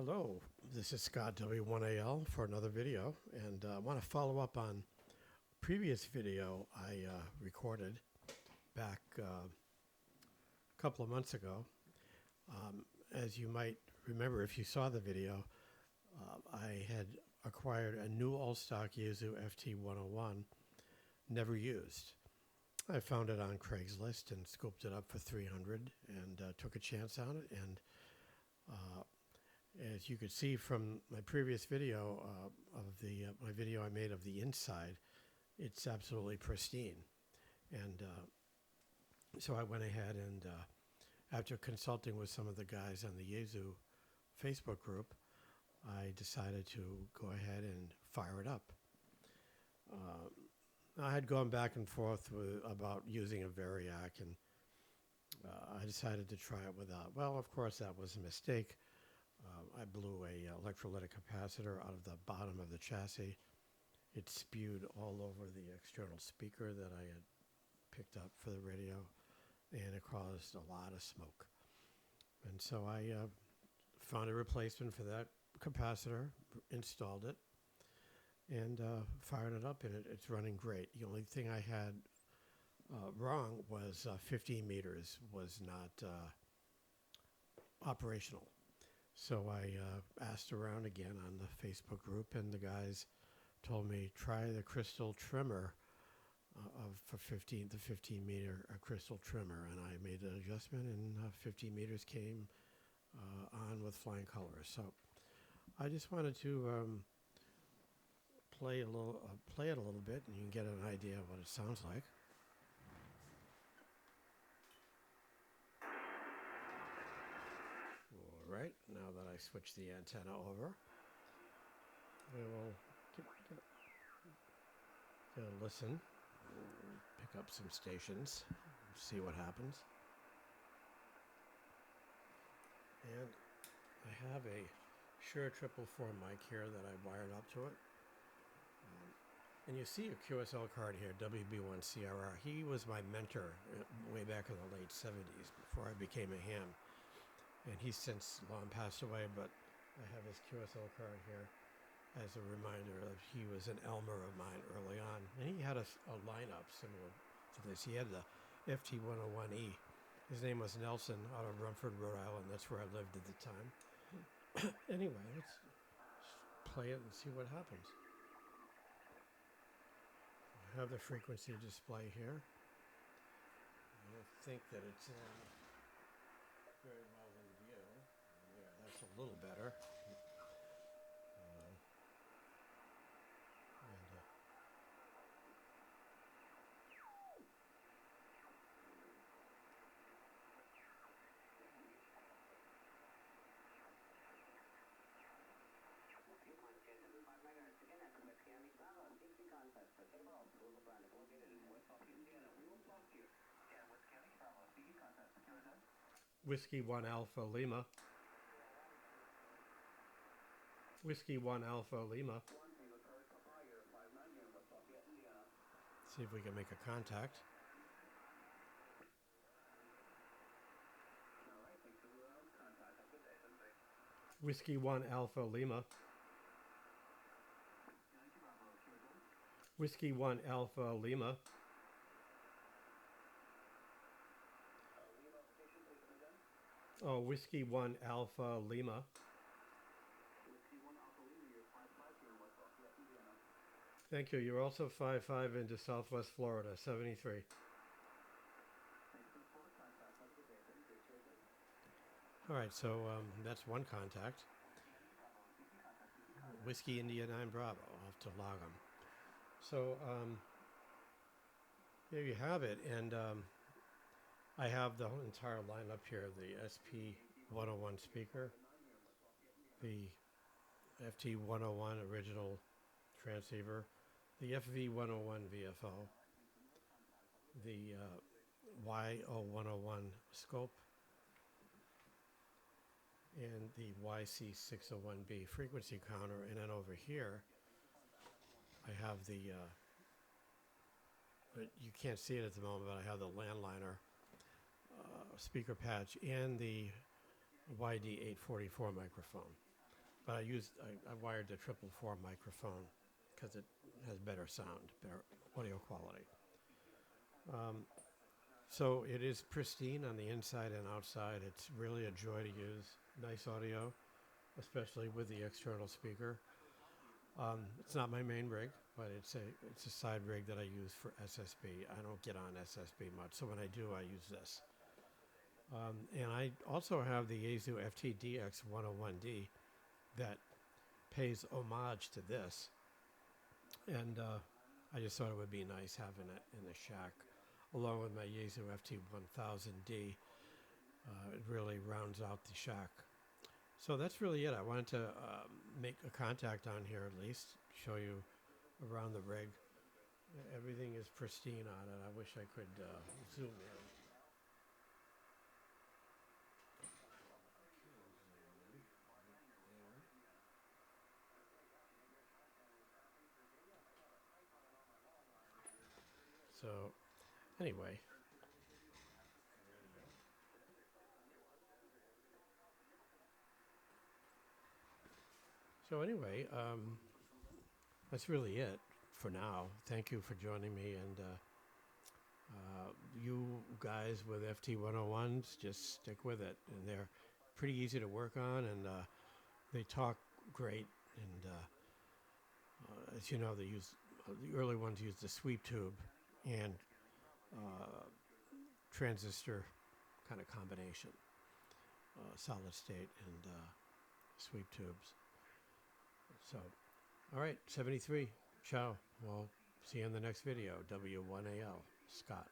Hello, this is Scott W1AL for another video, and I want to follow up on a previous video I recorded back a couple of months ago. As you might remember if you saw the video, I had acquired a new all-stock Yaesu FT-101, never used. I found it on Craigslist and scooped it up for $300 and took a chance on it, and as you could see from my previous video my video I made of the inside, it's absolutely pristine. And so I went ahead and after consulting with some of the guys on the Yaesu Facebook group, I decided to go ahead and fire it up. I had gone back and forth about using a Variac, and I decided to try it without. Well, of course, that was a mistake. I blew a electrolytic capacitor out of the bottom of the chassis. It spewed all over the external speaker that I had picked up for the radio, and it caused a lot of smoke. And so I found a replacement for that capacitor, installed it, and fired it up, and it's running great. The only thing I had wrong was 15 meters was not operational. So I asked around again on the Facebook group, and the guys told me try the crystal trimmer for the 15 meter crystal trimmer, and I made an adjustment, and 15 meters came on with flying colors. So I just wanted to play it a little bit, and you can get an idea of what it sounds like. Right, now that I switch the antenna over, we will get a listen, pick up some stations, see what happens. And I have a Shure 444 mic here that I wired up to it. And you see a QSL card here, WB1CRR. He was my mentor way back in the late 70s before I became a ham. And he's since long passed away, but I have his QSL card here as a reminder that he was an Elmer of mine early on. And he had a lineup similar to this. He had the FT-101E. His name was Nelson, out of Rumford, Rhode Island. That's where I lived at the time. Anyway, let's play it and see what happens. I have the frequency display here. I don't think that it's very well in view. Yeah, that's a little better. Whiskey 1 Alpha Lima. Whiskey 1 Alpha Lima. See if we can make a contact. Whiskey 1 Alpha Lima. Whiskey 1 Alpha Lima. Oh, Whiskey 1 Alpha Lima. Thank you. You're also 5-5 into Southwest Florida, 73. All right, so that's one contact. Whiskey India 9 Bravo. I'll have to log them. So there you have it, and I have the whole entire lineup here: the SP-101 speaker, the FT-101 original transceiver, the FV-101 VFO, the Y0101 scope, and the YC601B frequency counter. And then over here I have the but you can't see it at the moment, but I have the landliner speaker patch and the YD844 microphone. But I wired the 444 microphone because it has better sound, better audio quality. So it is pristine on the inside and outside. It's really a joy to use. Nice audio, especially with the external speaker. It's not my main rig, but it's a side rig that I use for SSB. I don't get on SSB much, so when I do, I use this. And I also have the Yaesu FT-101 that pays homage to this. And I just thought it would be nice having it in the shack, along with my Yaesu FT-1000D. It really rounds out the shack. So that's really it. I wanted to make a contact on here at least, show you around the rig. Everything is pristine on it. I wish I could zoom in. So anyway, that's really it for now. Thank you for joining me, and you guys with FT-101s, just stick with it. And they're pretty easy to work on, and they talk great. And as you know, the early ones use the sweep tube and transistor kind of combination, solid state and sweep tubes. So, all right, 73. Ciao. We'll see you in the next video. W1AL. Scott.